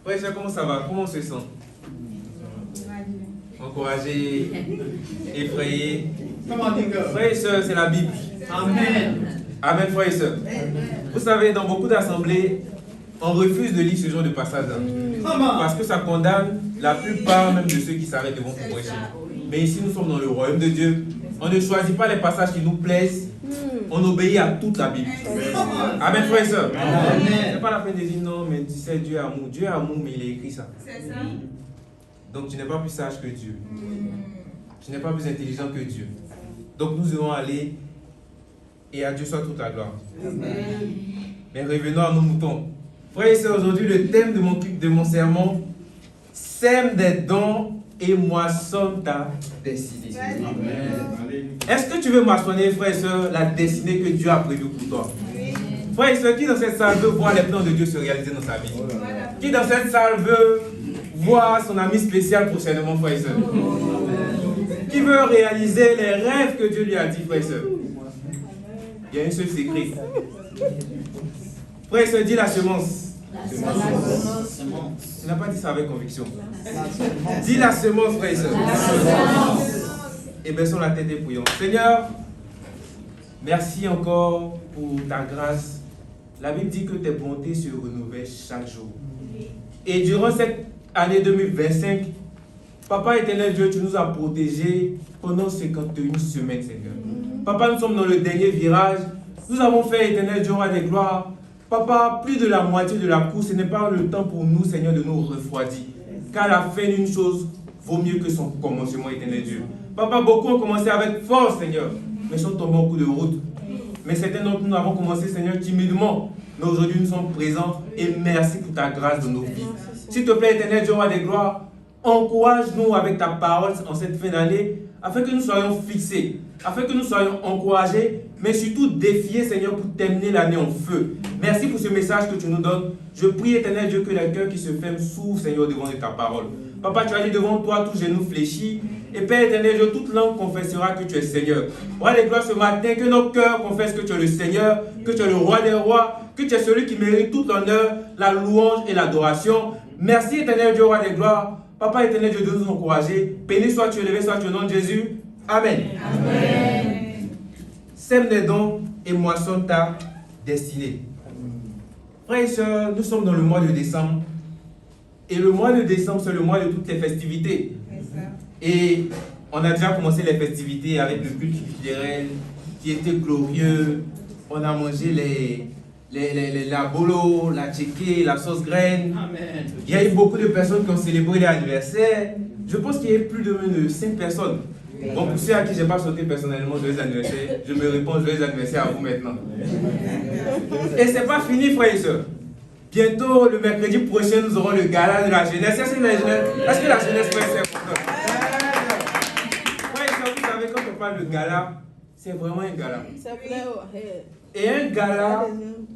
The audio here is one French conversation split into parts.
Frère et sœurs, comment ça va? Comment on se sent? Encouragé, effrayé. Frère et sœurs, c'est la Bible. Amen. Amen, frère et sœurs. Vous savez, dans beaucoup d'assemblées, on refuse de lire ce genre de passage. Parce que ça condamne la plupart même de ceux qui s'arrêtent devant pour prêcher. Mais ici, nous sommes dans le royaume de Dieu. On ne choisit pas les passages qui nous plaisent. On obéit à toute la Bible. Amen, frère et sœurs. Ce n'est pas la peine de dire non, mais tu sais, Dieu est amour. Dieu est amour, mais il a écrit ça. C'est ça. Donc tu n'es pas plus sage que Dieu. Tu n'es pas plus intelligent que Dieu. Donc nous devons aller et à Dieu soit toute la gloire. Mais revenons à nos moutons. Frères et sœurs, aujourd'hui le thème de mon sermon, sème des dons et moissonne ta destinée. Est-ce que tu veux moissonner, frères et sœurs, la destinée que Dieu a prévue pour toi? Frères et sœurs, qui dans cette salle veut voir les plans de Dieu se réaliser dans sa vie? Qui dans cette salle veut voir son ami spécial prochainement, frères et sœurs? Qui veut réaliser les rêves que Dieu lui a dit, frères et sœurs? Il y a un seul secret. Frères et sœurs, dis la semence. Tu n'as pas dit ça avec conviction. Dis la semence, frères et sœurs. Et baissons la tête et prions. Seigneur, merci encore pour ta grâce. La Bible dit que tes bontés se renouvellent chaque jour. Et durant cette année 2025, Papa éternel Dieu, tu nous as protégés pendant 51 semaines, Seigneur. Papa, nous sommes dans le dernier virage. Nous avons fait, éternel Dieu, roi des gloires. Papa, plus de la moitié de la course, ce n'est pas le temps pour nous, Seigneur, de nous refroidir. Car la fin d'une chose vaut mieux que son commencement, éternel Dieu. Papa, beaucoup ont commencé avec force, Seigneur, mais sont tombés en coup de route. Mais certains d'entre nous avons commencé, Seigneur, timidement. Mais aujourd'hui, nous sommes présents et merci pour ta grâce dans nos vies. S'il te plaît, éternel Dieu, roi des gloires, encourage-nous avec ta parole en cette fin d'année, afin que nous soyons fixés, afin que nous soyons encouragés, mais surtout défiés, Seigneur, pour terminer l'année en feu. Merci pour ce message que tu nous donnes. Je prie, éternel Dieu, que les cœurs qui se ferment s'ouvrent, Seigneur, devant ta parole. Papa, tu as dit devant toi, tout genou fléchit. Et Père éternel Dieu, toute langue confessera que tu es Seigneur. Roi des gloires, ce matin, que nos cœurs confessent que tu es le Seigneur, que tu es le roi des rois, que tu es celui qui mérite tout l'honneur, la louange et l'adoration. Merci, éternel Dieu, roi des gloires. Papa éternel Dieu, de nous encourager. Béni sois-tu élevé, soit-tu au nom de Jésus. Amen. Amen. Sème des dons et moissonne ta destinée. Frères et sœurs, nous sommes dans le mois de décembre. Et le mois de décembre, c'est le mois de toutes les festivités. Et on a déjà commencé les festivités avec le culte culturel qui était glorieux. On a mangé la bolo, la tchéké, la sauce graine. Amen. Il y a eu beaucoup de personnes qui ont célébré l'anniversaire. Je pense qu'il y a eu plus de 5 personnes. Bon, pour ceux à qui je n'ai pas sauté personnellement joyeux anniversaire, je me réponds joyeux anniversaire à vous maintenant. Et c'est pas fini, frères et sœurs. Bientôt, le mercredi prochain, nous aurons le gala de la jeunesse. Est-ce que la jeunesse peut être contente? Frères et sœurs, vous savez, quand on parle de gala, c'est vraiment un gala. Et un gala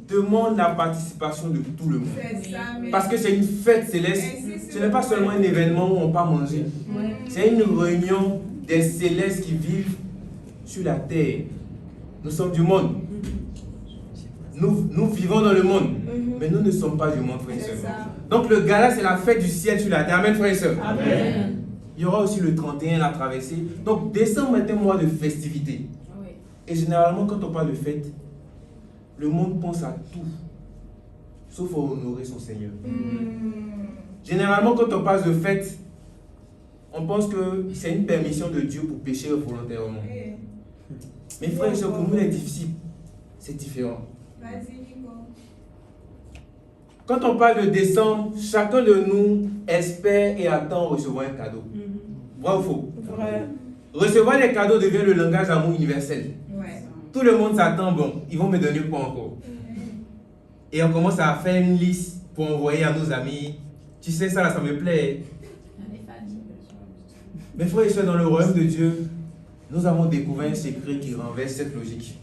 demande la participation de tout le monde. Parce que c'est une fête céleste. Ce n'est pas seulement un événement où on part manger. C'est une réunion des célestes qui vivent sur la terre. Nous sommes du monde. Nous vivons dans le monde. Mais nous ne sommes pas du monde, frères et sœurs. Donc le gala, c'est la fête du ciel sur la terre. Amen, frères et sœurs. Amen. Il y aura aussi le 31, la traversée. Donc décembre est un mois de festivité. Et généralement, quand on parle de fête, le monde pense à tout, sauf à honorer son Seigneur. Généralement, quand on parle de fête, on pense que c'est une permission de Dieu pour pécher volontairement. Mais frères et sœurs, pour nous les disciples, c'est différent. Quand on parle de décembre, chacun de nous espère et attend recevoir un cadeau. Vrai ou faux? Vrai. Recevoir les cadeaux devient le langage d'amour universel. Tout le monde s'attend, bon, ils vont me donner quoi encore? Et on commence à faire une liste pour envoyer à nos amis. Tu sais, ça me plaît. Mais frères et sœurs, dans le royaume de Dieu, nous avons découvert un secret qui renverse cette logique.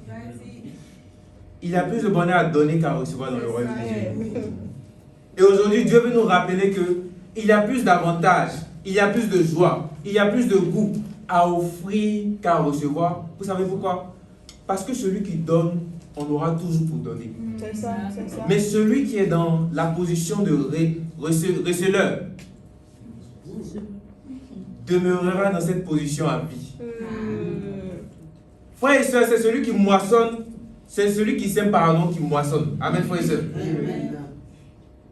Il y a plus de bonheur à donner qu'à recevoir dans le royaume de Dieu. Et aujourd'hui, Dieu veut nous rappeler qu'il y a plus d'avantages, il y a plus de joie, il y a plus de goût à offrir qu'à recevoir. Vous savez pourquoi? Parce que celui qui donne, on aura toujours pour donner. C'est ça. Mais celui qui est dans la position de receleur demeurera dans cette position à vie. Frères et sœurs, c'est celui qui moissonne, c'est celui qui sème pardon qui moissonne. Amen, frères et sœurs.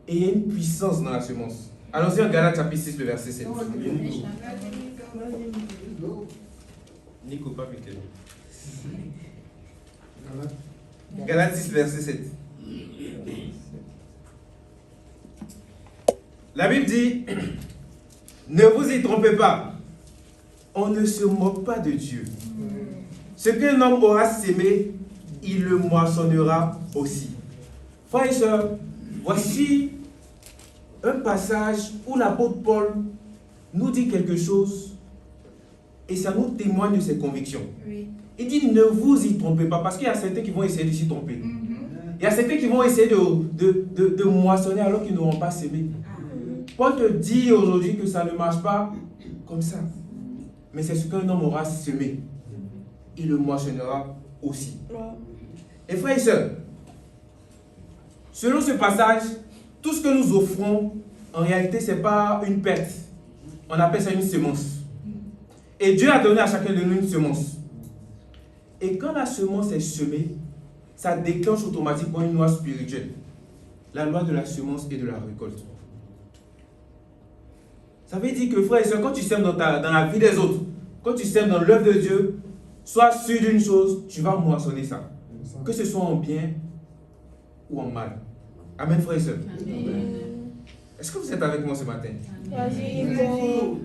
Et il y a une puissance dans la semence. Allons-y en Galates chapitre 6, le verset 7. Nico, pas vite. Galates 6, verset 7. La Bible dit, ne vous y trompez pas, on ne se moque pas de Dieu. Ce qu'un homme aura sémé, il le moissonnera aussi. Frères et sœurs, voici un passage où l'apôtre Paul nous dit quelque chose et ça nous témoigne de ses convictions. Oui. Il dit ne vous y trompez pas parce qu'il y a certains qui vont essayer de s'y tromper. Il y a certains qui vont essayer de moissonner alors qu'ils n'auront pas sémé. Paul te dit aujourd'hui que ça ne marche pas comme ça. Mais c'est ce qu'un homme aura semé. Il le moissonnera aussi. Et frères et sœurs, selon ce passage, tout ce que nous offrons, en réalité, ce n'est pas une perte. On appelle ça une semence. Et Dieu a donné à chacun de nous une semence. Et quand la semence est semée, ça déclenche automatiquement une loi spirituelle. La loi de la semence et de la récolte. Ça veut dire que, frère et soeur, quand tu sèmes dans la vie des autres, quand tu sèmes dans l'œuvre de Dieu, sois sûr d'une chose, tu vas moissonner ça. Que ce soit en bien ou en mal. Amen, frère et soeur. Est-ce que vous êtes avec moi ce matin? Vas-y, Nico.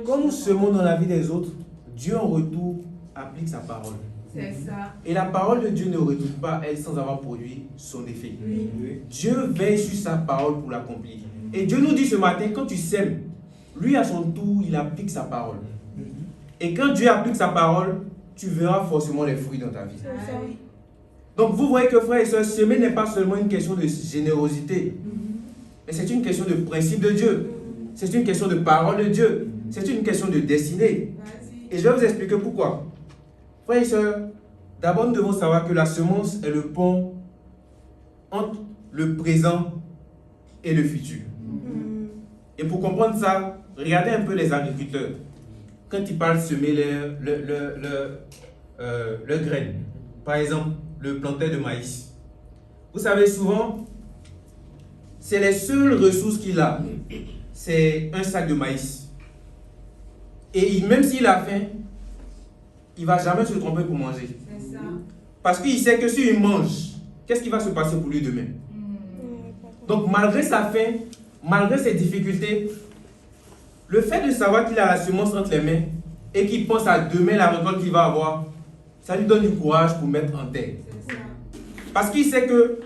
Quand nous semons dans la vie des autres, Dieu en retour applique sa parole. C'est ça. Et la parole de Dieu ne retourne pas elle sans avoir produit son effet. Oui. Dieu veille sur sa parole pour l'accomplir. Et Dieu nous dit ce matin, quand tu sèmes, lui à son tour, il applique sa parole. Et quand Dieu applique sa parole, tu verras forcément les fruits dans ta vie. Donc vous voyez que frères et sœurs, semer n'est pas seulement une question de générosité, mais c'est une question de principe de Dieu. C'est une question de parole de Dieu. C'est une question de destinée. Et je vais vous expliquer pourquoi. Frères et sœurs, d'abord nous devons savoir que la semence est le pont entre le présent et le futur. Et pour comprendre ça, regardez un peu les agriculteurs. Quand ils parlent de semer le grain, par exemple, le plantain de maïs. Vous savez, souvent, c'est les seules ressources qu'il a. C'est un sac de maïs. Et même s'il a faim, il ne va jamais se tromper pour manger. C'est ça. Parce qu'il sait que s'il mange, qu'est-ce qui va se passer pour lui demain? Donc, malgré sa faim, malgré ses difficultés, le fait de savoir qu'il a la semence entre les mains et qu'il pense à demain la récolte qu'il va avoir, ça lui donne du courage pour mettre en terre. Parce qu'il sait que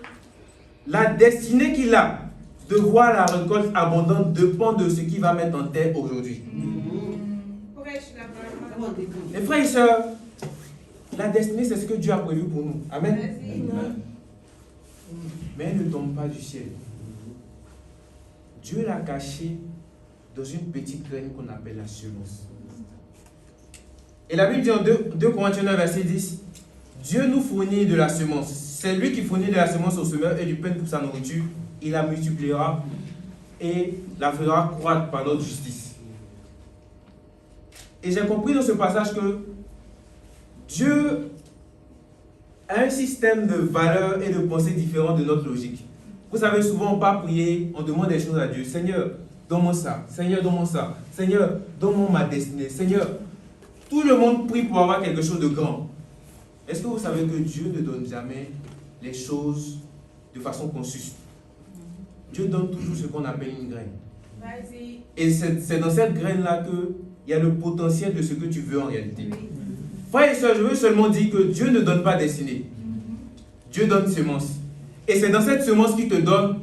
la destinée qu'il a de voir la récolte abondante dépend de ce qu'il va mettre en terre aujourd'hui. Et frères et sœurs, la destinée, c'est ce que Dieu a prévu pour nous. Amen. Mais elle ne tombe pas du ciel. Dieu l'a cachée dans une petite graine qu'on appelle la semence. Et la Bible dit en 2 Corinthiens 9, verset 10, Dieu nous fournit de la semence. C'est lui qui fournit de la semence au semeur et du pain pour sa nourriture. Il la multipliera et la fera croître par notre justice. Et j'ai compris dans ce passage que Dieu a un système de valeurs et de pensées différents de notre logique. Vous savez, souvent on part prier, on demande des choses à Dieu. Seigneur, donne-moi ça. Seigneur, donne-moi ça. Seigneur, donne-moi ma destinée. Seigneur, tout le monde prie pour avoir quelque chose de grand. Est-ce que vous savez que Dieu ne donne jamais les choses de façon conçue? Dieu donne toujours ce qu'on appelle une graine. Et c'est dans cette graine-là qu'il y a le potentiel de ce que tu veux en réalité. Frères et sœurs, je veux seulement dire que Dieu ne donne pas destinée. Dieu donne semence. Et c'est dans cette semence qu'il te donne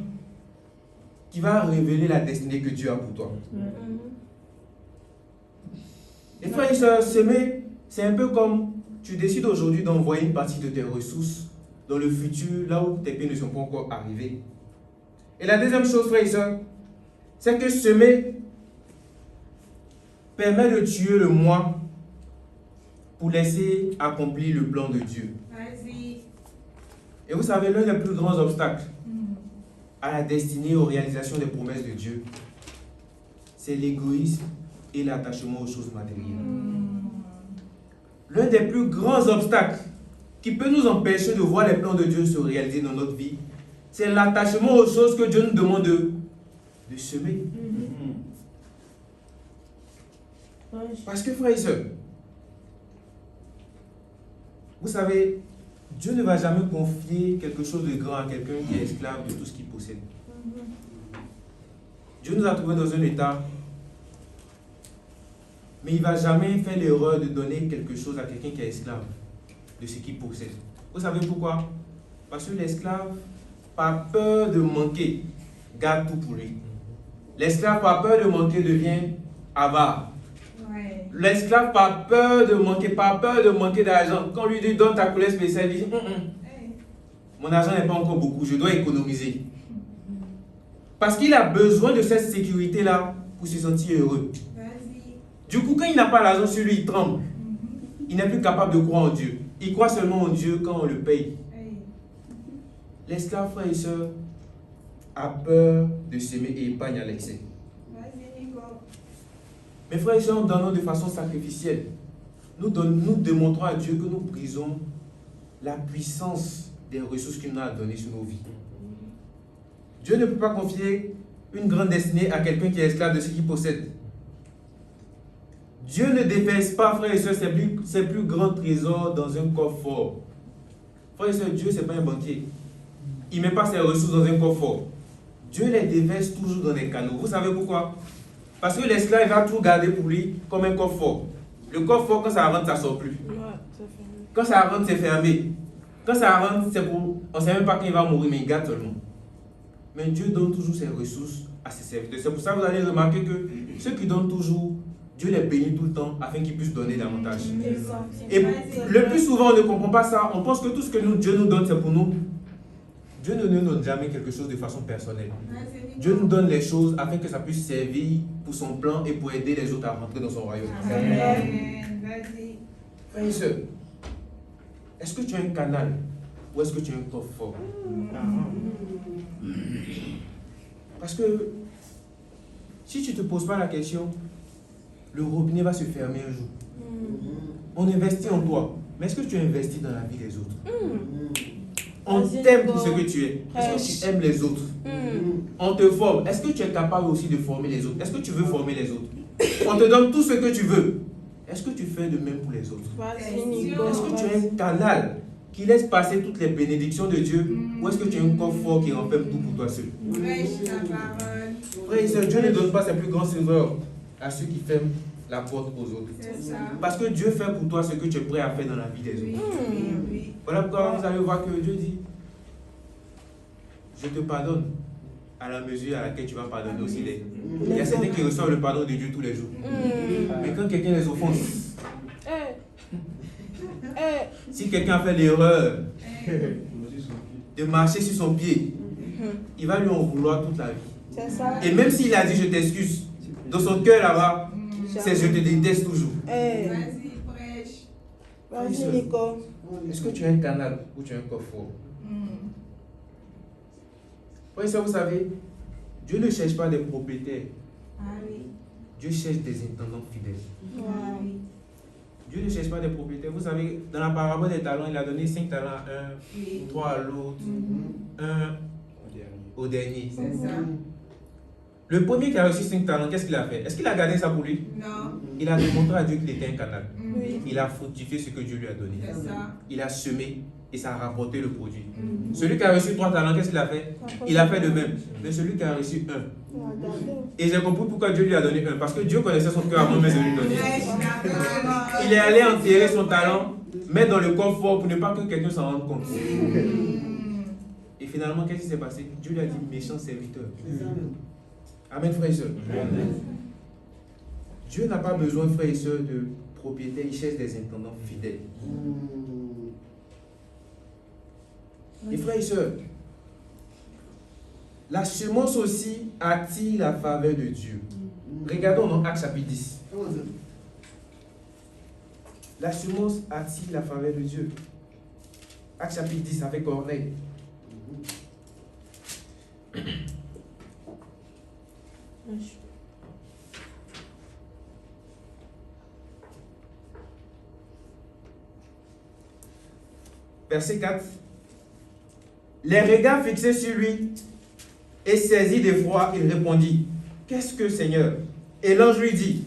qui va révéler la destinée que Dieu a pour toi. Et frères et sœurs, semer, c'est un peu comme tu décides aujourd'hui d'envoyer une partie de tes ressources dans le futur, là où tes pieds ne sont pas encore arrivés. Et la deuxième chose, frères et sœurs, c'est que semer permet de tuer le moi pour laisser accomplir le plan de Dieu. Et vous savez, l'un des plus grands obstacles à la destinée et aux réalisations des promesses de Dieu, c'est l'égoïsme et l'attachement aux choses matérielles. L'un des plus grands obstacles qui peut nous empêcher de voir les plans de Dieu se réaliser dans notre vie, c'est l'attachement aux choses que Dieu nous demande de semer. Parce que, frères et sœurs, vous savez, Dieu ne va jamais confier quelque chose de grand à quelqu'un qui est esclave de tout ce qu'il possède. Dieu nous a trouvés dans un état, mais il ne va jamais faire l'erreur de donner quelque chose à quelqu'un qui est esclave de ce qu'il possède. Vous savez pourquoi? Parce que l'esclave, par peur de manquer, garde tout pour lui. L'esclave, par peur de manquer, devient avare. L'esclave, par peur de manquer d'argent, quand on lui dit donne ta couleur spéciale, il dit mon argent n'est pas encore beaucoup, je dois économiser. Parce qu'il a besoin de cette sécurité-là pour se sentir heureux. Du coup, quand il n'a pas l'argent sur lui, il tremble. Il n'est plus capable de croire en Dieu. Il croit seulement en Dieu quand on le paye. L'esclave, frère et soeur, a peur de s'aimer et épargne à l'excès. Mes frères et sœurs, nous donnons de façon sacrificielle. Nous démontrons à Dieu que nous brisons la puissance des ressources qu'il nous a données sur nos vies. Dieu ne peut pas confier une grande destinée à quelqu'un qui est esclave de ce qu'il possède. Dieu ne déverse pas, frères et sœurs, ses plus grands trésors dans un coffre fort. Frères et sœurs, Dieu, ce n'est pas un banquier. Il ne met pas ses ressources dans un coffre fort. Dieu les déverse toujours dans des canaux. Vous savez pourquoi? Parce que l'esclave va tout garder pour lui comme un coffre fort. Le coffre fort, quand ça rentre, ça ne sort plus. Quand ça rentre, c'est fermé. Quand ça rentre, c'est pour... On ne sait même pas quand il va mourir, mais il garde seulement. Mais Dieu donne toujours ses ressources à ses serviteurs. C'est pour ça que vous allez remarquer que ceux qui donnent toujours, Dieu les bénit tout le temps afin qu'ils puissent donner davantage. Et le plus souvent, on ne comprend pas ça. On pense que tout ce que Dieu nous donne, c'est pour nous. Dieu ne nous donne jamais quelque chose de façon personnelle. Dieu nous donne les choses afin que ça puisse servir pour son plan et pour aider les autres à rentrer dans son royaume. Frères et sœurs, est-ce que tu as un canal ou est-ce que tu as un coffre fort? Parce que si tu ne te poses pas la question, le robinet va se fermer un jour. On investit en toi, mais est-ce que tu investis dans la vie des autres? On t'aime pour ce que tu es. Est-ce que tu aimes les autres? On te forme. Est-ce que tu es capable aussi de former les autres? Est-ce que tu veux former les autres? On te donne tout ce que tu veux. Est-ce que tu fais de même pour les autres? Est-ce que tu as un canal qui laisse passer toutes les bénédictions de Dieu? Ou est-ce que tu as un coffre fort qui renferme tout pour toi seul? Frère et sœur, Dieu ne donne pas ses plus grands trésors à ceux qui ferment la porte aux autres. Parce que Dieu fait pour toi ce que tu es prêt à faire dans la vie des autres. Voilà pourquoi vous allez voir que Dieu dit, je te pardonne à la mesure à laquelle tu vas pardonner aussi les. Il y a certains qui reçoivent le pardon de Dieu tous les jours. Mais quand quelqu'un les offense, si quelqu'un a fait l'erreur de marcher sur son pied, il va lui en vouloir toute la vie. Et même s'il a dit je t'excuse, dans son cœur là-bas, c'est je te déteste toujours. Vas-y, prêche. Vas-y, Nico. Est-ce que tu as un canal ou tu as un coffre fort? Oui, ça vous savez, Dieu ne cherche pas des propriétaires. Dieu cherche des intendants fidèles. Dieu ne cherche pas des propriétaires. Vous savez, dans la parabole des talents, il a donné 5 talents à un, 3 à l'autre, 1 au dernier. C'est ça. Le premier qui a reçu 5 talents, qu'est-ce qu'il a fait? Est-ce qu'il a gardé ça pour lui? Non. Il a démontré à Dieu qu'il était un canal. Oui. Il a fructifié ce que Dieu lui a donné. C'est ça. Il a semé et ça a rapporté le produit. Celui qui a reçu 3 talents, qu'est-ce qu'il a fait? Il a fait de même. Mais celui qui a reçu 1. Et j'ai compris pourquoi Dieu lui a donné 1. Parce que Dieu connaissait son cœur avant même de lui donner. Il est allé enterrer son talent, mettre dans le coffre fort pour ne pas que quelqu'un s'en rende compte. Et finalement, qu'est-ce qui s'est passé? Dieu lui a dit méchant serviteur. Amen, frères et sœurs. Dieu n'a pas besoin, frères et sœurs, de propriétaires, il cherche des intendants fidèles. Et frères et sœurs, la semence aussi attire la faveur de Dieu. Regardons dans Actes chapitre 10. La semence attire la faveur de Dieu. Acte chapitre 10 avec Corneille. Verset 4. Les regards fixés sur lui et saisi d'effroi, il répondit: Qu'est-ce que, Seigneur? Et l'ange lui dit: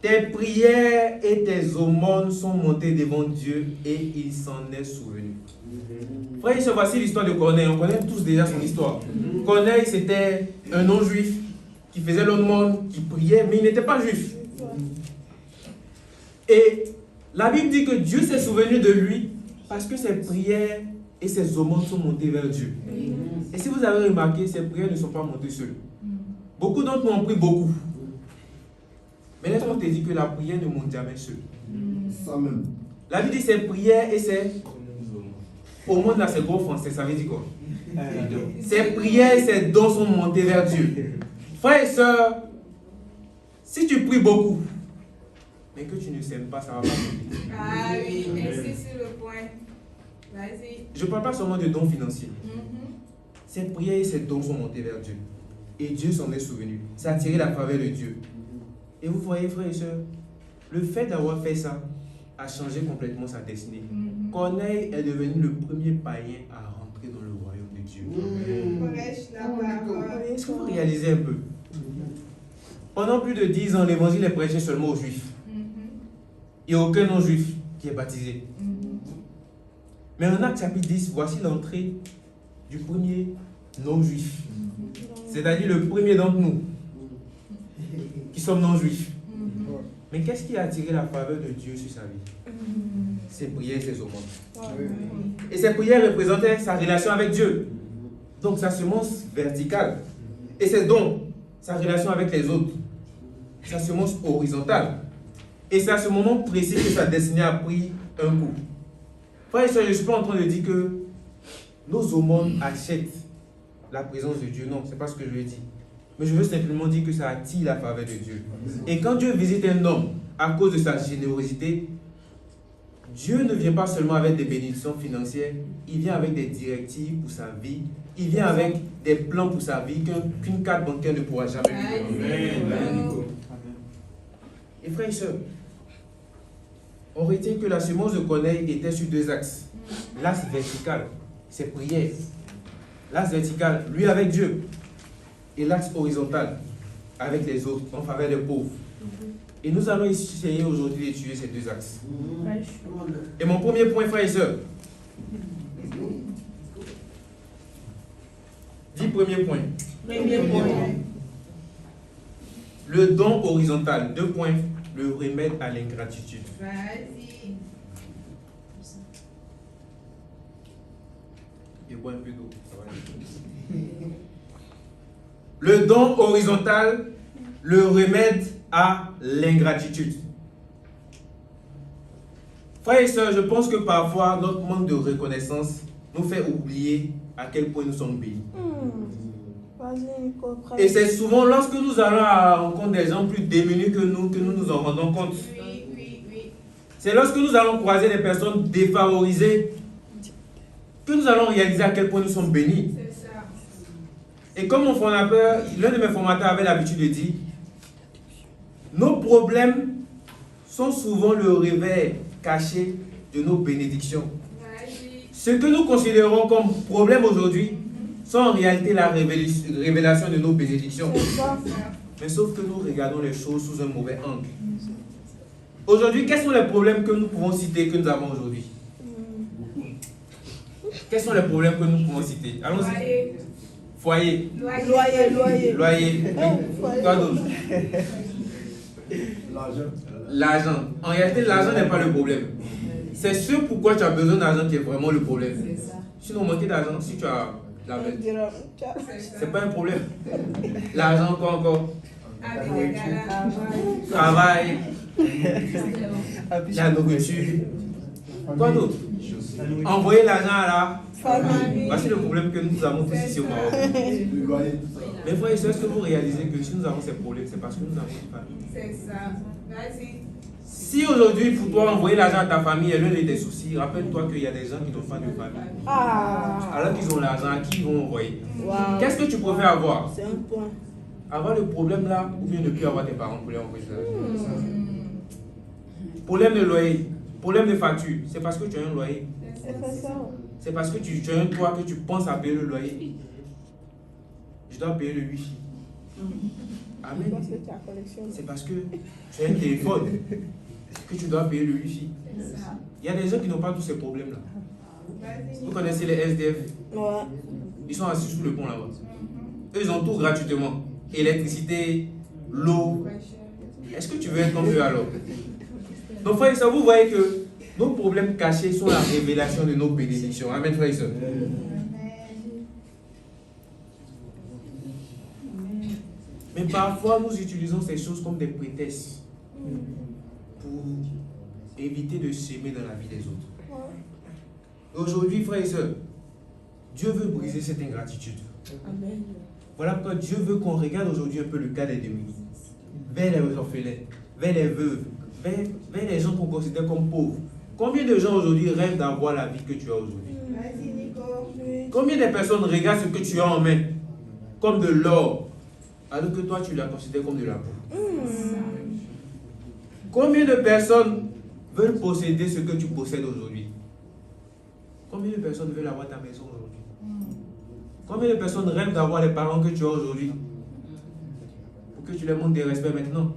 Tes prières et tes aumônes sont montées devant Dieu et il s'en est souvenu. Frère, voici l'histoire de Corneille. On connaît tous déjà son histoire. Corneille, c'était un non-juif qui faisait l'aumône, qui priait, mais il n'était pas juif. Et la Bible dit que Dieu s'est souvenu de lui parce que ses prières et ses aumônes sont montées vers Dieu. Et si vous avez remarqué, ses prières ne sont pas montées seules. Beaucoup d'entre nous ont prié beaucoup. Mais laisse-moi te dire que la prière ne monte jamais seule. La Bible dit ses prières et ses aumônes, là c'est gros français, ça veut dire quoi? Ses prières et ses dons sont montés vers Dieu. Frères et sœurs, si tu pries beaucoup, mais que tu ne sèmes pas, ça ne va pas monter. Ah oui, merci sur le point. Vas-y. Je ne parle pas seulement de dons financiers. Ses prières et ses dons sont montés vers Dieu. Et Dieu s'en est souvenu. Ça a attiré la faveur de Dieu. Et vous voyez, frères et sœurs, le fait d'avoir fait ça a changé complètement sa destinée. Corneille est devenu le premier païen à rentrer dans le royaume de Dieu. Prêche la parole. Est-ce que vous réalisez un peu? Pendant plus de 10 ans, l'évangile est prêché seulement aux juifs. Il n'y a aucun non-juif qui est baptisé. Mais en Acte chapitre 10, voici l'entrée du premier non-juif. C'est-à-dire le premier d'entre nous qui sommes non-juifs. Mais qu'est-ce qui a attiré la faveur de Dieu sur sa vie? Ses prières et ses aumônes. Et ses prières représentaient sa relation avec Dieu. Donc sa semence verticale. Et ses dons, sa relation avec les autres. Sa semence horizontale. Et c'est à ce moment précis que sa destinée a pris un coup. Frère et soeur, je ne suis pas en train de dire que nos aumônes achètent la présence de Dieu. Non, ce n'est pas ce que je veux dire. Mais je veux simplement dire que ça attire la faveur de Dieu. Et quand Dieu visite un homme à cause de sa générosité, Dieu ne vient pas seulement avec des bénédictions financières, il vient avec des directives pour sa vie, il vient avec des plans pour sa vie qu'une carte bancaire ne pourra jamais lui donner. Et frères et sœurs, on retient que la semence de Corneille était sur deux axes. L'axe vertical, c'est prière. L'axe vertical, lui avec Dieu. Et l'axe horizontal, avec les autres, en faveur des pauvres. Et nous allons essayer aujourd'hui d'étudier ces deux axes. Et mon premier point, frères et sœurs. 10 premiers points. Le don horizontal. 2 points. Le remède à l'ingratitude. Vas-y. Et bois un peu d'eau. Ça va aller. Le don horizontal, le remède à l'ingratitude. Frères et sœurs, je pense que parfois notre manque de reconnaissance nous fait oublier à quel point nous sommes bénis. Et c'est souvent lorsque nous allons à la rencontre des gens plus démunis que nous en rendons compte. Oui. C'est lorsque nous allons croiser des personnes défavorisées que nous allons réaliser à quel point nous sommes bénis. C'est ça. Et comme mon formateur, l'un de mes formateurs avait l'habitude de dire, nos problèmes sont souvent le réveil caché de nos bénédictions. Vas-y. Ce que nous considérons comme problème aujourd'hui sont en réalité la révélation de nos bénédictions. Mais sauf que nous regardons les choses sous un mauvais angle. Aujourd'hui, quels sont les problèmes que nous pouvons citer que nous avons aujourd'hui? Quels sont les problèmes que nous pouvons citer? Allons-y. Foyer. Loyer. Quoi d'autre? L'argent. En réalité, l'argent n'est pas le problème. C'est ce pourquoi tu as besoin d'argent qui est vraiment le problème. Sinon, manquer d'argent, si tu as la bête, c'est pas un problème. L'argent, quoi encore? Travail. La nourriture. Quoi d'autre? Envoyer l'argent à la Famille. voici le problème que nous avons tous ici au Maroc. Mais frères et sœurs, est-ce que vous réalisez que si nous avons ces problèmes, c'est parce que nous avons une famille? C'est ça. Vas-y. Si aujourd'hui, pour toi, envoyer l'argent à ta famille est l'un des soucis, rappelle-toi qu'il y a des gens qui n'ont pas de famille. Ah. Alors qu'ils ont l'argent, à qui ils vont envoyer? Wow. Qu'est-ce que tu préfères avoir? C'est un point. Avoir le problème là, ou bien ne plus avoir tes parents pour les envoyer l'argent? Problème de loyer, problème de facture, c'est parce que tu as un loyer. C'est pas ça. C'est parce que tu as un toit que tu penses à payer le loyer. Je dois payer le wifi. Amen. Parce que tu as collectionné. C'est parce que tu as un téléphone que tu dois payer le wifi. Il y a des gens qui n'ont pas tous ces problèmes-là. Vous connaissez les SDF? Ouais. Ils sont assis sous le pont là-bas. Eux, ils ont tout gratuitement. Électricité, l'eau. Est-ce que tu veux être comme eux alors? Donc, frères et sœurs, vous voyez que nos problèmes cachés sont la révélation de nos bénédictions. Amen, frères et sœurs. Mais parfois, nous utilisons ces choses comme des prétextes pour éviter de s'aimer dans la vie des autres. Aujourd'hui, frères et sœurs, Dieu veut briser cette ingratitude. Amen. Voilà pourquoi Dieu veut qu'on regarde aujourd'hui un peu le cas des démunis, vers les orphelins, vers les veuves, vers les gens qu'on considère comme pauvres. Combien de gens aujourd'hui rêvent d'avoir la vie que tu as aujourd'hui? Vas-y, Nico. Combien de personnes regardent ce que tu as en main comme de l'or, alors que toi tu la considères comme de la boue? Combien de personnes veulent posséder ce que tu possèdes aujourd'hui? Combien de personnes veulent avoir ta maison aujourd'hui? Combien de personnes rêvent d'avoir les parents que tu as aujourd'hui pour que tu leur montres des respects maintenant?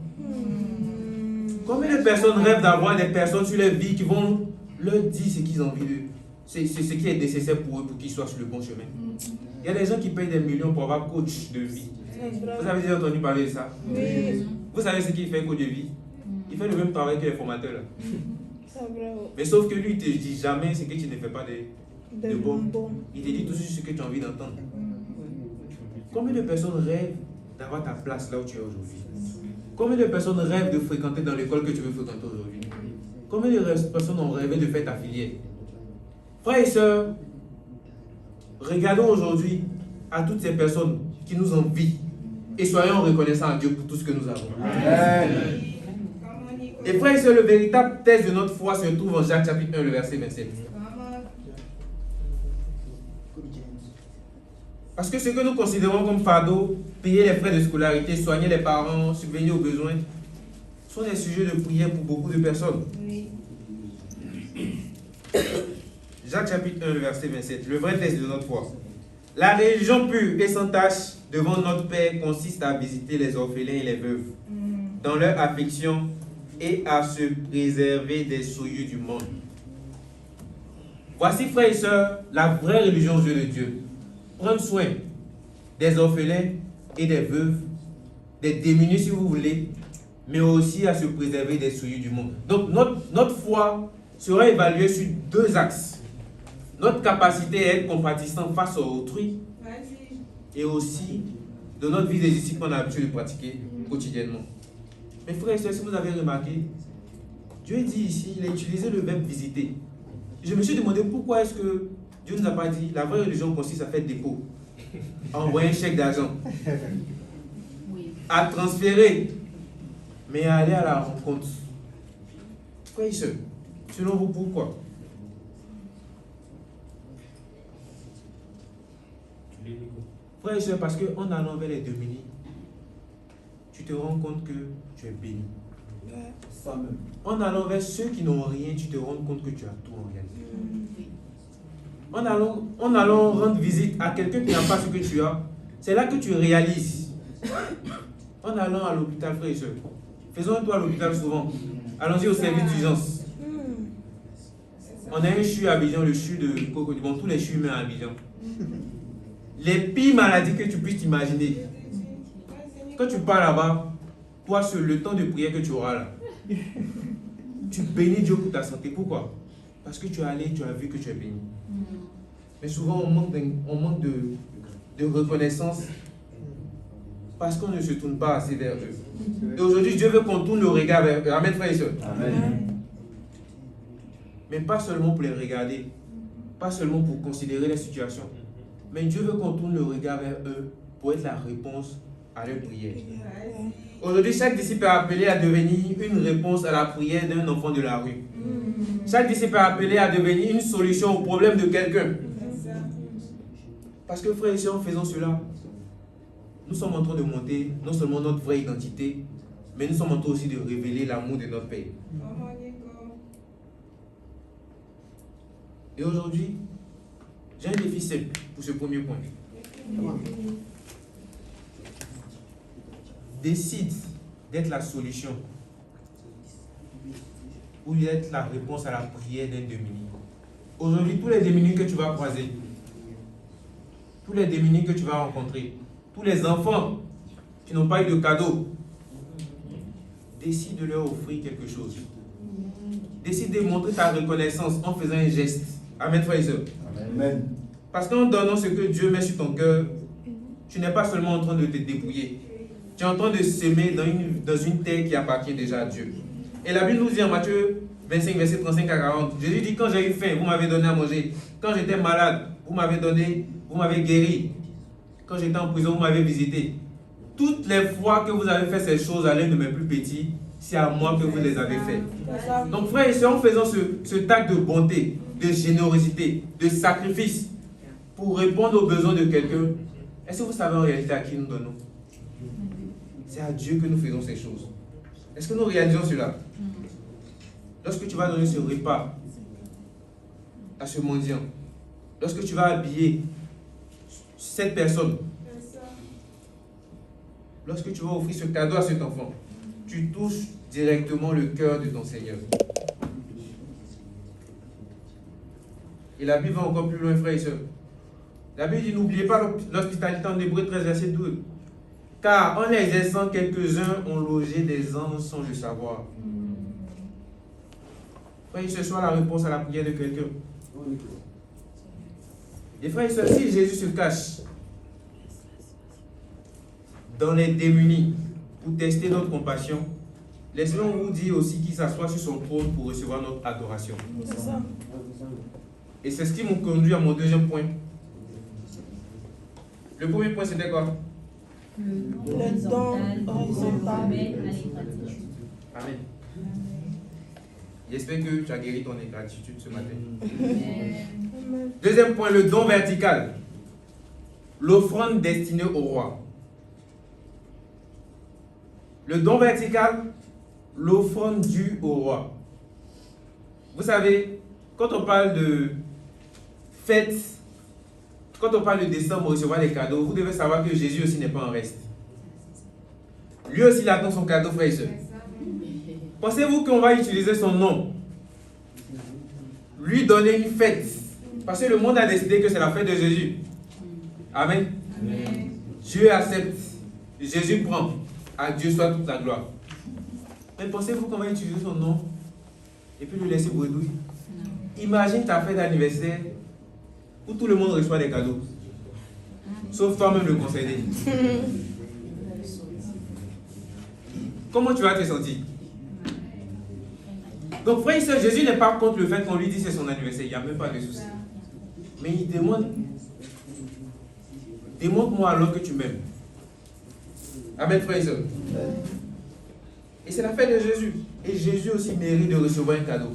Combien de personnes rêvent d'avoir des personnes sur leur vie qui vont leur dire ce qu'ils ont envie de... C'est ce qui est nécessaire pour eux pour qu'ils soient sur le bon chemin. Il y a des gens qui payent des millions pour avoir coach de vie. Vous avez déjà entendu parler de ça? Oui. Vous savez ce qu'il fait, coach de vie? Il fait le même travail que les formateurs là. C'est vrai. Mais sauf que lui, il ne te dit jamais ce que tu ne fais pas de bon. Bon. Il te dit tout ce que tu as envie d'entendre. Combien de personnes rêvent d'avoir ta place là où tu es aujourd'hui? Combien de personnes rêvent de fréquenter dans l'école que tu veux fréquenter aujourd'hui? Combien de personnes ont rêvé de faire ta filière? Frères et sœurs, regardons aujourd'hui à toutes ces personnes qui nous envient et soyons reconnaissants à Dieu pour tout ce que nous avons. Amen. Et frères et sœurs, le véritable test de notre foi se trouve en Jacques chapitre 1, le verset 27. Parce que ce que nous considérons comme fardeau, payer les frais de scolarité, soigner les parents, subvenir aux besoins, sont des sujets de prière pour beaucoup de personnes. Oui. Jacques chapitre 1, le verset 27, le vrai test de notre foi. La religion pure et sans tache devant notre Père consiste à visiter les orphelins et les veuves dans leur affliction et à se préserver des souillures du monde. Voici, frères et sœurs, la vraie religion aux yeux de Dieu. Prendre soin des orphelins et des veuves, des démunis si vous voulez, mais aussi à se préserver des souillures du monde. Donc notre foi sera évaluée sur deux axes. Notre capacité à être compatissant face à autrui et aussi de notre vie des disciples qu'on a l'habitude de pratiquer quotidiennement. Mes frères et sœurs, si vous avez remarqué, Dieu dit ici, il a utilisé le verbe visiter. Je me suis demandé pourquoi est-ce que Dieu ne nous a pas dit, la vraie religion consiste à faire dépôt, à envoyer un chèque d'argent, à transférer, mais à aller à la rencontre. Frères et sœurs, selon vous, pourquoi? Frères et sœurs, parce qu'en allant vers les démunis, tu te rends compte que tu es béni. En allant vers ceux qui n'ont rien, tu te rends compte que tu as tout en réalité. En allant rendre visite à quelqu'un qui n'a pas ce que tu as, c'est là que tu réalises. En allant à l'hôpital, frères et sœurs, faisons un tour à l'hôpital souvent. Allons-y au service d'urgence. On a un CHU à Abidjan, le CHU de Cocody. Bon, tous les CHU humains à Abidjan. Les pires maladies que tu puisses t'imaginer. Quand tu pars là-bas, toi seul, le temps de prière que tu auras là, tu bénis Dieu pour ta santé. Pourquoi? Parce que tu es allé, tu as vu que tu es béni. Mais souvent, on manque de reconnaissance parce qu'on ne se tourne pas assez vers eux. Et aujourd'hui, Dieu veut qu'on tourne le regard vers eux. Amen, frères et sœurs. Amen. Mais pas seulement pour les regarder, pas seulement pour considérer les situations, mais Dieu veut qu'on tourne le regard vers eux pour être la réponse à leur prière. Aujourd'hui, chaque disciple est appelé à devenir une réponse à la prière d'un enfant de la rue. Chaque disciple est appelé à devenir une solution au problème de quelqu'un. Parce que frères et sœurs, en faisant cela, nous sommes en train de monter non seulement notre vraie identité, mais nous sommes en train aussi de révéler l'amour de notre Père. Et aujourd'hui, j'ai un défi simple pour ce premier point. Décide d'être la solution ou d'être la réponse à la prière d'un démuni. Aujourd'hui, tous les démunis que tu vas croiser, tous les démunis que tu vas rencontrer, tous les enfants qui n'ont pas eu de cadeau, décide de leur offrir quelque chose. Décide de montrer ta reconnaissance en faisant un geste. Amen, frères et sœurs. Amen. Parce qu'en donnant ce que Dieu met sur ton cœur, tu n'es pas seulement en train de te dépouiller. Tu es en train de semer dans une terre qui appartient déjà à Dieu. Et la Bible nous dit en Matthieu 25, verset 35 à 40, Jésus dit, quand j'ai eu faim, vous m'avez donné à manger. Quand j'étais malade, vous m'avez guéri. Quand j'étais en prison, vous m'avez visité. Toutes les fois que vous avez fait ces choses à l'un de mes plus petits, c'est à moi que vous les avez fait. Donc frères et sœurs, en faisant ce acte de bonté, de générosité, de sacrifice, pour répondre aux besoins de quelqu'un, est-ce que vous savez en réalité à qui nous donnons? C'est à Dieu que nous faisons ces choses. Est-ce que nous réalisons cela? Lorsque tu vas donner ce repas à ce mendiant, lorsque tu vas habiller cette personne, lorsque tu vas offrir ce cadeau à cet enfant, tu touches directement le cœur de ton Seigneur. Et la Bible va encore plus loin, frères et sœurs. La Bible dit, n'oubliez pas l'hospitalité en Hébreux 13, verset 12. Car en l'exerçant, quelques-uns ont logé des anges sans le savoir. Frères et sœurs, soit la réponse à la prière de quelqu'un. Et frères et sœurs, si Jésus se cache dans les démunis pour tester notre compassion, laissez-moi vous dire aussi qu'il s'assoit sur son trône pour recevoir notre adoration. Et c'est ce qui me conduit à mon deuxième point. Le premier point, c'était quoi? Le don horizontal. Amen. J'espère que tu as guéri ton ingratitude ce matin. Deuxième point, le don vertical. L'offrande destinée au roi. Le don vertical, l'offrande due au roi. Vous savez, quand on parle de fête, quand on parle de décembre pour recevoir des cadeaux, vous devez savoir que Jésus aussi n'est pas en reste. Lui aussi, il attend son cadeau, frère et sœurs. Pensez-vous qu'on va utiliser son nom, lui donner une fête, parce que le monde a décidé que c'est la fête de Jésus. Amen. Amen. Dieu accepte, Jésus prend, à Dieu soit toute la gloire. Mais pensez-vous qu'on va utiliser son nom et puis le laisser bredouille? Imagine ta fête d'anniversaire où tout le monde reçoit des cadeaux, sauf toi-même le concédé. Comment tu vas te sentir? Donc frère et sœur, Jésus n'est pas contre le fait qu'on lui dise c'est son anniversaire, il n'y a même pas de souci. Mais il demande, démontre-moi alors que tu m'aimes. Amen, frère et sœur. Et c'est la fête de Jésus. Et Jésus aussi mérite de recevoir un cadeau.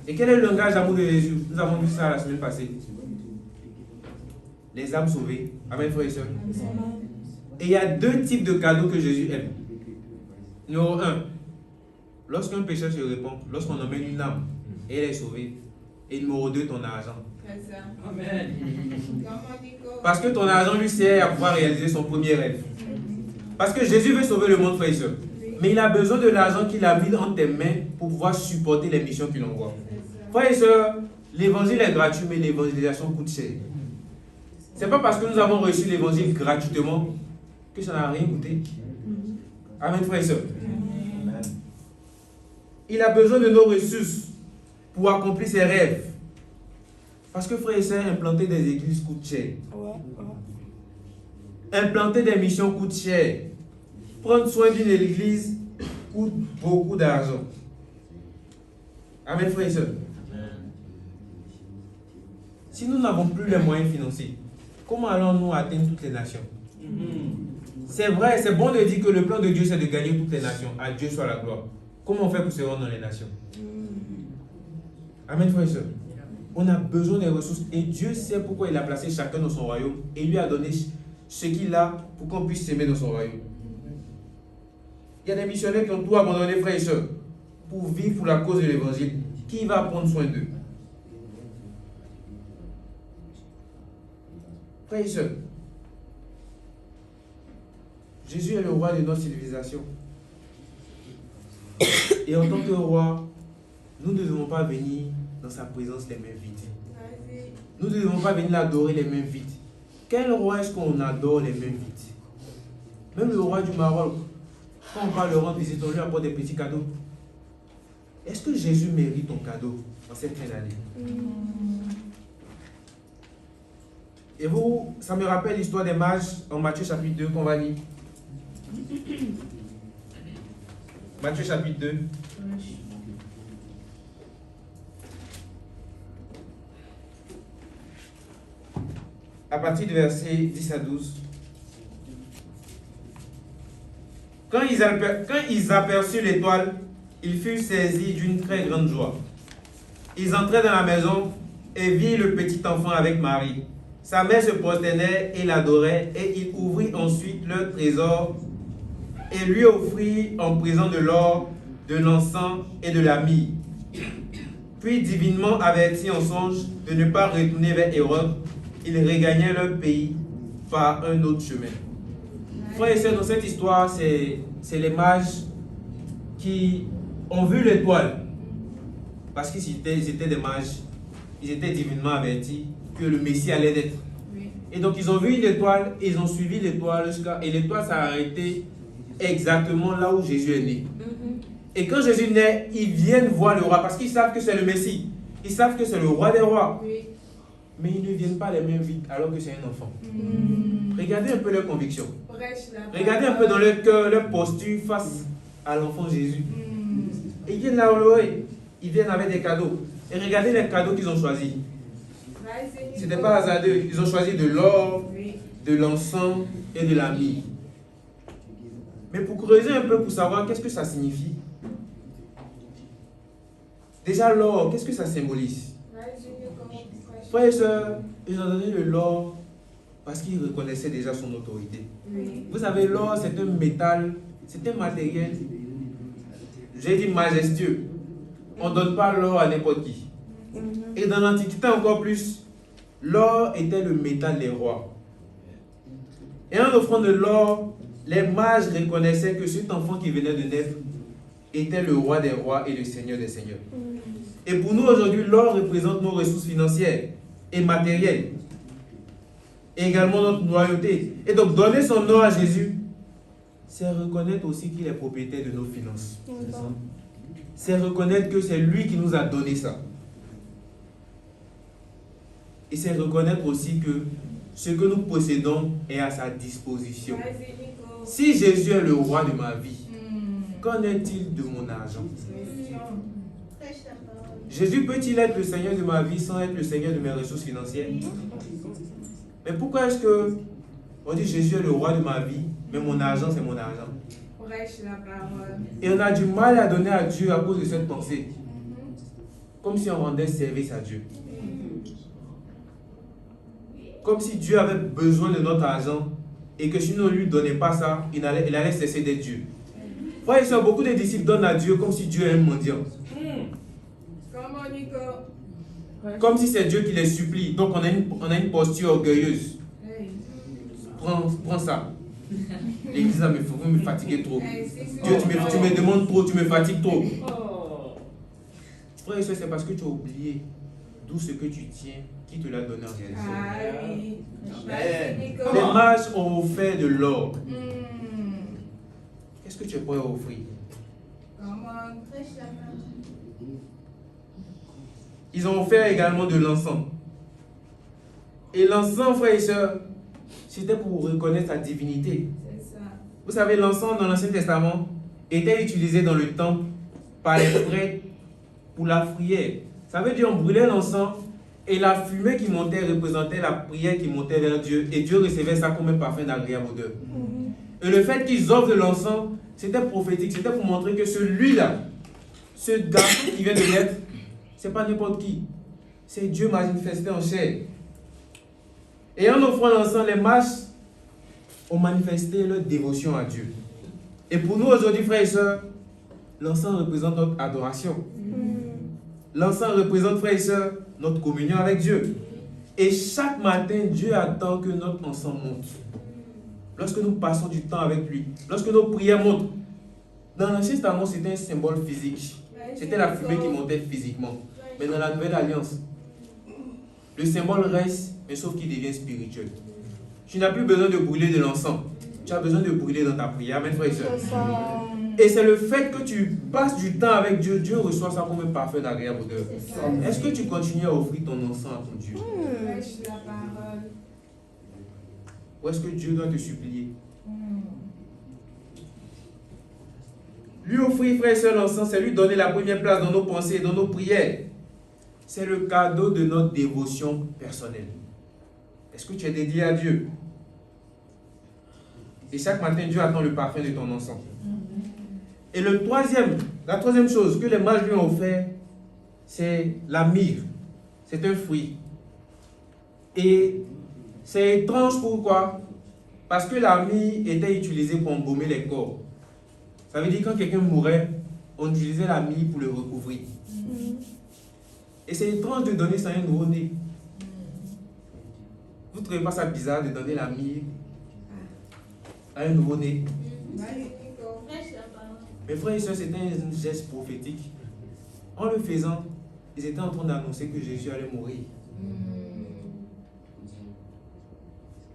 Et quel est le langage d'amour de Jésus? Nous avons vu ça la semaine passée. Les âmes sauvées. Amen, frère et sœur. Et il y a deux types de cadeaux que Jésus aime. Numéro 1, lorsqu'un pécheur se répand, lorsqu'on emmène une âme et elle est sauvée. Et numéro 2, ton argent. Amen. Parce que ton argent lui sert à pouvoir réaliser son premier rêve. Parce que Jésus veut sauver le monde, frère et sœur. Mais il a besoin de l'argent qu'il a mis entre tes mains pour pouvoir supporter les missions qu'il envoie. Frères et sœurs, l'évangile est gratuit, mais l'évangélisation coûte cher. Ce n'est pas parce que nous avons reçu l'évangile gratuitement que ça n'a rien coûté. Amen, frères et sœurs. Il a besoin de nos ressources pour accomplir ses rêves. Parce que, frères et sœurs, implanter des églises coûte cher. Implanter des missions coûte cher. Prendre soin d'une église coûte beaucoup d'argent. Amen, frères et sœurs. Si nous n'avons plus les moyens financiers, comment allons-nous atteindre toutes les nations? C'est vrai, c'est bon de dire que le plan de Dieu, c'est de gagner toutes les nations. À Dieu soit la gloire. Comment on fait pour se rendre dans les nations? Amen, frères et sœurs. On a besoin des ressources et Dieu sait pourquoi il a placé chacun dans son royaume et lui a donné ce qu'il a pour qu'on puisse s'aimer dans son royaume. Il y a des missionnaires qui ont tout abandonné, frères et sœurs, pour vivre pour la cause de l'évangile. Qui va prendre soin d'eux? Frères et sœurs, Jésus est le roi de notre civilisation. Et en tant que roi, nous ne devons pas venir dans sa présence les mains vides. Nous ne devons pas venir l'adorer les mains vides. Quel roi est-ce qu'on adore les mains vides? Même le roi du Maroc, quand on va le rendre visite, on lui apporte des petits cadeaux. Est-ce que Jésus mérite ton cadeau en cette fin d'année? Et vous, ça me rappelle l'histoire des mages en Matthieu chapitre 2 qu'on va lire. Matthieu chapitre 2. À partir du verset 10 à 12. Quand ils aperçurent l'étoile, ils furent saisis d'une très grande joie. Ils entrèrent dans la maison et virent le petit enfant avec Marie. Sa mère se prosternait et l'adorait, et il ouvrit ensuite leur trésor et lui offrit en présent de l'or, de l'encens et de la myrrhe. Puis, divinement avertis en songe de ne pas retourner vers Hérode, ils regagnaient leur pays par un autre chemin. Frères et sœurs, dans cette histoire, c'est les mages qui ont vu l'étoile. Parce qu'ils étaient des mages, ils étaient divinement avertis que le Messie allait naître. Et donc, ils ont vu une étoile, et ils ont suivi l'étoile et l'étoile s'est arrêtée exactement là où Jésus est né. Et quand Jésus naît, ils viennent voir le roi parce qu'ils savent que c'est le Messie. Ils savent que c'est le roi des rois. Mais ils ne viennent pas les mains vides alors que c'est un enfant. Regardez un peu leur conviction. Regardez un peu dans leur cœur, leur posture face à l'enfant Jésus. Et ils viennent l'adorer. Ils viennent avec des cadeaux. Et regardez les cadeaux qu'ils ont choisis. Ce n'était pas hasardeux. Ils ont choisi de l'or, de l'encens et de la myrrhe. Mais pour creuser un peu, pour savoir qu'est-ce que ça signifie. Déjà l'or, qu'est-ce que ça symbolise? Frères et sœurs, ils ont donné le l'or parce qu'ils reconnaissaient déjà son autorité. Vous savez, l'or, c'est un métal, c'est un matériel, j'ai dit majestueux. On ne donne pas l'or à n'importe qui. Et dans l'Antiquité encore plus, l'or était le métal des rois. Et en offrant de l'or, les mages reconnaissaient que cet enfant qui venait de naître était le roi des rois et le seigneur des seigneurs. Et pour nous aujourd'hui, l'or représente nos ressources financières et matérielles. Et également notre loyauté. Et donc donner son or à Jésus, c'est reconnaître aussi qu'il est propriétaire de nos finances. C'est reconnaître que c'est lui qui nous a donné ça. Et c'est reconnaître aussi que ce que nous possédons est à sa disposition. Si Jésus est le roi de ma vie, qu'en est-il de mon argent? Jésus peut-il être le Seigneur de ma vie sans être le Seigneur de mes ressources financières? Mais pourquoi est-ce que on dit Jésus est le roi de ma vie, mais mon argent c'est mon argent? Et on a du mal à donner à Dieu à cause de cette pensée. Comme si on rendait service à Dieu. Comme si Dieu avait besoin de notre argent et que si nous ne lui donnait pas ça, il allait cesser d'être Dieu. Frères et sœurs, beaucoup de disciples donnent à Dieu comme si Dieu est un mendiant. Comme si c'est Dieu qui les supplie. Donc on a une posture orgueilleuse. Prends ça. L'église vous me fatiguez trop. Dieu, tu me demandes trop, tu me fatigues trop. Frère et soeur, c'est parce que tu as oublié d'où ce que tu tiens qui te l'a donné en réalité. Les mages ont offert de l'or. Qu'est-ce que tu es prêt à offrir? Ils ont offert également de l'encens. Et l'encens, frères et sœurs, c'était pour reconnaître sa divinité. Vous savez, l'encens dans l'Ancien Testament était utilisé dans le temple par les prêtres pour la prière. Ça veut dire on brûlait l'encens Et la fumée qui montait représentait la prière qui montait vers Dieu. Et Dieu recevait ça comme un parfum d'agréable odeur. Et le fait qu'ils offrent de l'encens, c'était prophétique. C'était pour montrer que celui-là, ce garçon qui vient de naître, ce n'est pas n'importe qui. C'est Dieu manifesté en chair. Et en offrant l'encens, les mages ont manifesté leur dévotion à Dieu. Et pour nous aujourd'hui, frères et sœurs, l'encens représente notre adoration. L'encens représente, frères et sœurs, notre communion avec Dieu. Et chaque matin, Dieu attend que notre encens monte. Lorsque nous passons du temps avec lui, lorsque nos prières montent. Dans l'Ancien Testament, c'était un symbole physique. C'était la fumée qui montait physiquement. Mais dans la Nouvelle Alliance, le symbole reste, mais sauf qu'il devient spirituel. Tu n'as plus besoin de brûler de l'encens. Tu as besoin de brûler dans ta prière. Amen, frères et sœurs. Et c'est le fait que tu passes du temps avec Dieu, Dieu reçoit ça comme un parfum d'agréable odeur. Est-ce que tu continues à offrir ton encens à ton Dieu? Prêche la parole. Ou est-ce que Dieu doit te supplier? Lui offrir, frère et sœur, l'encens, c'est lui donner la première place dans nos pensées et dans nos prières. C'est le cadeau de notre dévotion personnelle. Est-ce que tu es dédié à Dieu? Et chaque matin, Dieu attend le parfum de ton encens. Et la troisième chose que les mages lui ont offert, c'est la myrrhe. C'est un fruit. Et c'est étrange, pourquoi? Parce que la myrrhe était utilisée pour embaumer les corps. Ça veut dire que quand quelqu'un mourait, on utilisait la myrrhe pour le recouvrir. Et c'est étrange de donner ça à un nouveau-né. Vous ne trouvez pas ça bizarre de donner la myrrhe à un nouveau-né? Mes frères et sœurs, c'était un geste prophétique. En le faisant, ils étaient en train d'annoncer que Jésus allait mourir.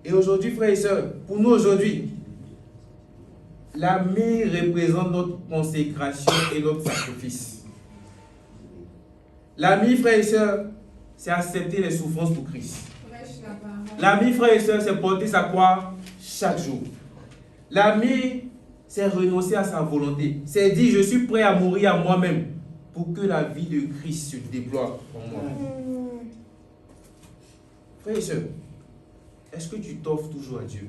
Et aujourd'hui, frères et sœurs, pour nous aujourd'hui, la myrrhe représente notre consécration et notre sacrifice. La myrrhe, frères et sœurs, c'est accepter les souffrances pour Christ. La myrrhe, frères et sœurs, c'est porter sa croix chaque jour. La myrrhe, c'est renoncer à sa volonté. C'est dire, je suis prêt à mourir à moi-même pour que la vie de Christ se déploie en moi. Frères et sœurs, est-ce que tu t'offres toujours à Dieu?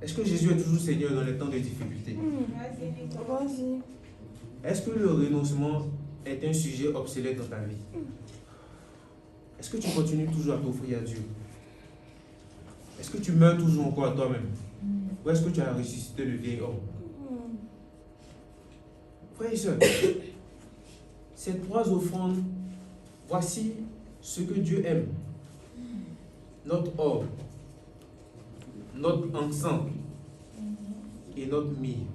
Est-ce que Jésus est toujours Seigneur dans les temps de difficulté? Est-ce que le renoncement est un sujet obsolète dans ta vie? Est-ce que tu continues toujours à t'offrir à Dieu? Est-ce que tu meurs toujours encore à toi-même? Ou est-ce que tu as ressuscité le vieil homme? Frères et sœurs, ces trois offrandes, voici ce que Dieu aime. Notre or, notre encens et notre myrrhe.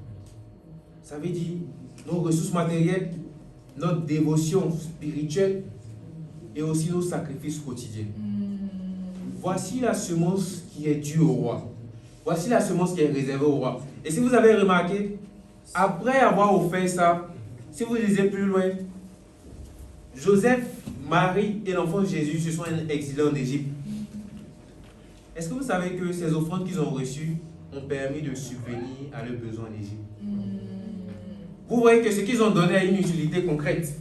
Ça veut dire nos ressources matérielles, notre dévotion spirituelle et aussi nos sacrifices quotidiens. Voici la semence qui est due au roi. Voici la semence qui est réservée au roi. Et si vous avez remarqué, après avoir offert ça, si vous lisez plus loin, Joseph, Marie et l'enfant Jésus se sont exilés en Égypte. Est-ce que vous savez que ces offrandes qu'ils ont reçues ont permis de subvenir à leurs besoins en Égypte? Vous voyez que ce qu'ils ont donné a une utilité concrète.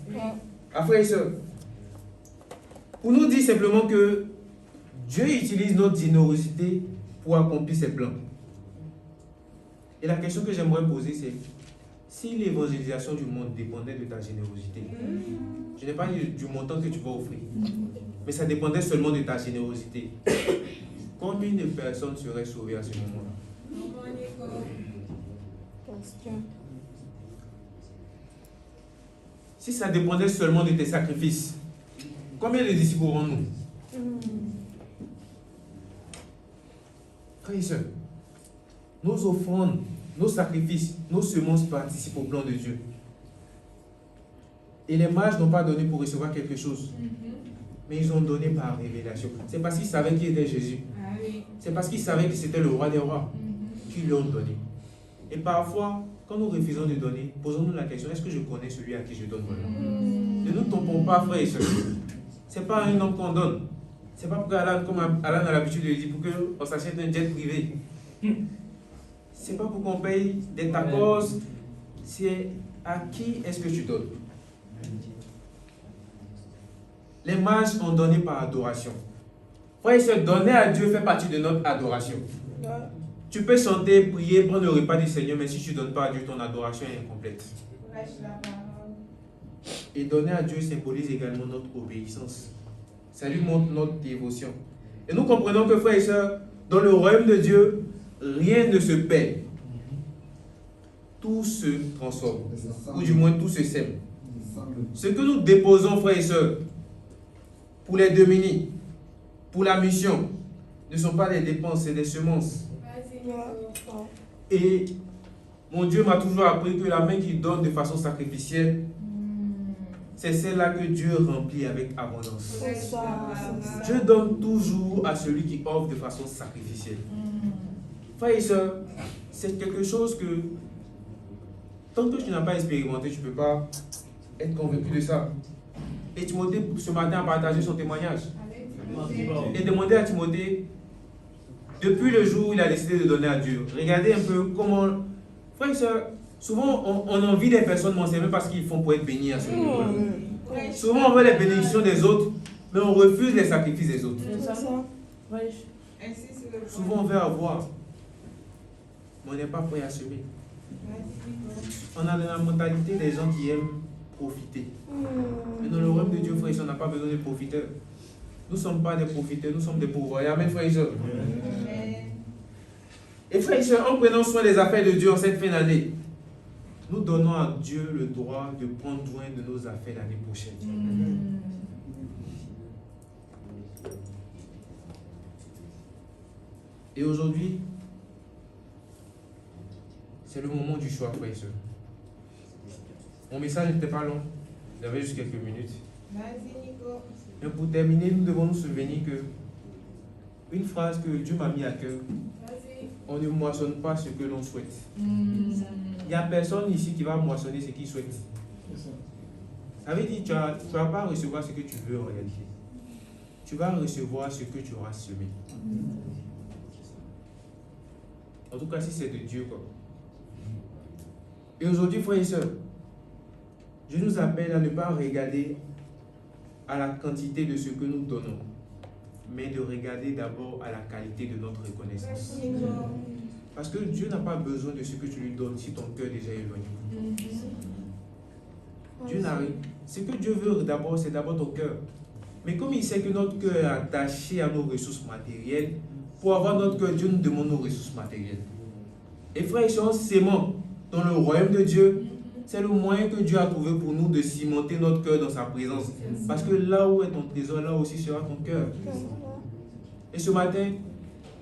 Frères et sœurs, pour nous dire simplement que Dieu utilise notre générosité pour accomplir ses plans. Et la question que j'aimerais poser, c'est si l'évangélisation du monde dépendait de ta générosité, je n'ai pas dit du montant que tu vas offrir, mais ça dépendait seulement de ta générosité. Combien de personnes seraient sauvées à ce moment-là? Si ça dépendait seulement de tes sacrifices, combien de disciples aurons-nous? Frères et sœurs, nos offrandes, nos sacrifices, nos semences participent au plan de Dieu. Et les mages n'ont pas donné pour recevoir quelque chose, mais ils ont donné par révélation. C'est parce qu'ils savaient qui était Jésus. C'est parce qu'ils savaient que c'était le roi des rois qui lui ont donné. Et parfois, quand nous refusons de donner, posons-nous la question, est-ce que je connais celui à qui je donne vraiment? Ne nous trompons pas, frères et sœurs. Ce n'est pas un homme qu'on donne. Ce n'est pas pour qu'Alan, comme Alan a l'habitude de le dire, pour qu'on s'achète un jet privé. Ce n'est pas pour qu'on paye des tacos. C'est à qui est-ce que tu donnes? Les mages ont donné par adoration. Frère et soeur, donner à Dieu fait partie de notre adoration. Ouais. Tu peux chanter, prier, prendre le repas du Seigneur, mais si tu ne donnes pas à Dieu, ton adoration est incomplète. Prêche la parole. Et donner à Dieu symbolise également notre obéissance. Ça lui montre notre dévotion. Et nous comprenons que, frères et sœurs, dans le royaume de Dieu, rien ne se perd. Tout se transforme. Ou du moins, tout se sème. Ce que nous déposons, frères et sœurs, pour les dominies, pour la mission, ne sont pas des dépenses, c'est des semences. Vas-y, Ouais. Nico. Ouais. Et mon Dieu m'a toujours appris que la main qui donne de façon sacrificielle, c'est celle-là que Dieu remplit avec abondance. C'est ça, c'est ça. Dieu donne toujours à celui qui offre de façon sacrificielle. Frères et sœurs, c'est quelque chose que, tant que tu n'as pas expérimenté, tu ne peux pas être convaincu de ça. Et Timothée, ce matin, a partagé son témoignage. Et demandé à Timothée, depuis le jour où il a décidé de donner à Dieu, regardez un peu comment... Frères et sœurs, souvent on envie des personnes, mais on ne sait même pas ce qu'ils font pour être bénis à ce niveau-là. Souvent on veut les bénédictions des autres, mais on refuse les sacrifices des autres. C'est ça. Ainsi sur le point. Souvent on veut avoir, mais on n'est pas prêt à semer. Vas-y, Nico. On a la mentalité des gens qui aiment profiter. Mais dans le royaume de Dieu, frères et sœurs, on n'a pas besoin de profiteurs. Nous ne sommes pas des profiteurs, nous sommes des pourvoyeurs. Amen, frères et sœurs. Amen. Et frères et sœurs, en prenant soin des affaires de Dieu en cette fin d'année, nous donnons à Dieu le droit de prendre soin de nos affaires l'année prochaine. Et aujourd'hui, c'est le moment du choix, frères et sœurs. Mon message n'était pas long, j'avais juste quelques minutes. Vas-y, Nico. Mais pour terminer, nous devons nous souvenir que une phrase que Dieu m'a mis à cœur, Vas-y. on ne moissonne pas ce que l'on souhaite. Il n'y a personne ici qui va moissonner ce qu'il souhaite. Ça veut dire que tu ne vas pas recevoir ce que tu veux en réalité. Tu vas recevoir ce que tu auras semé. En tout cas, si c'est de Dieu, quoi. Et aujourd'hui, frères et sœurs, je nous appelle à ne pas regarder à la quantité de ce que nous donnons, mais de regarder d'abord à la qualité de notre reconnaissance. Vas-y, Nico. Parce que Dieu n'a pas besoin de ce que tu lui donnes si ton cœur est déjà éloigné. Dieu n'a rien. Ce que Dieu veut d'abord, c'est d'abord ton cœur. Mais comme il sait que notre cœur est attaché à nos ressources matérielles, pour avoir notre cœur, Dieu nous demande nos ressources matérielles. Et frères et sœurs, en s'aimant dans le royaume de Dieu, c'est le moyen que Dieu a trouvé pour nous de cimenter notre cœur dans sa présence. Parce que là où est ton trésor, là aussi sera ton cœur. Et ce matin,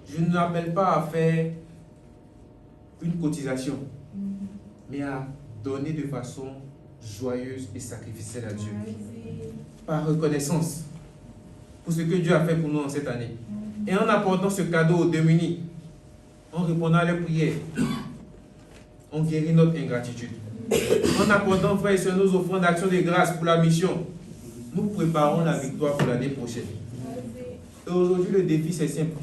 je ne n'appelle pas à faire une cotisation, mais à donner de façon joyeuse et sacrificielle à Dieu. Par reconnaissance pour ce que Dieu a fait pour nous en cette année. Et en apportant ce cadeau aux démunis, en répondant à leurs prières, on guérit notre ingratitude. En apportant, frères et sœurs, nos offrandes d'action de grâce pour la mission, nous préparons la victoire pour l'année prochaine. Et aujourd'hui, le défi, c'est simple.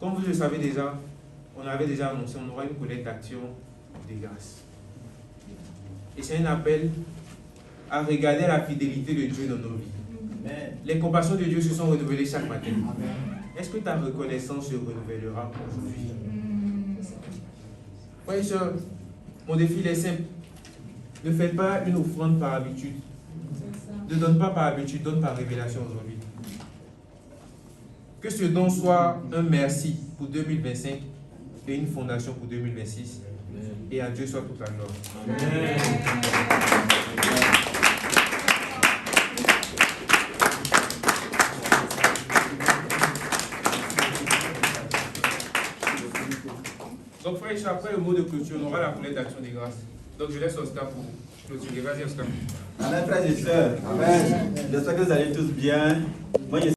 Comme vous le savez déjà, on avait déjà annoncé, on aura une collecte d'action de grâce. Et c'est un appel à regarder la fidélité de Dieu dans nos vies. Les compassions de Dieu se sont renouvelées chaque matin. Est-ce que ta reconnaissance se renouvellera aujourd'hui? Frères et sœurs, mon défi il est simple. Ne faites pas une offrande par habitude. Ne donne pas par habitude, donne par révélation aujourd'hui. Que ce don soit un merci pour 2025 et une fondation pour 2026. Et à Dieu soit toute la gloire. Amen. Donc, frère, après le mot de clôture, on aura la collecte d'action des grâces. Donc, je laisse Oscar pour clôturer. Vas-y, Oscar. Amen, frères et sœurs. Amen. J'espère que vous allez tous bien. Moi,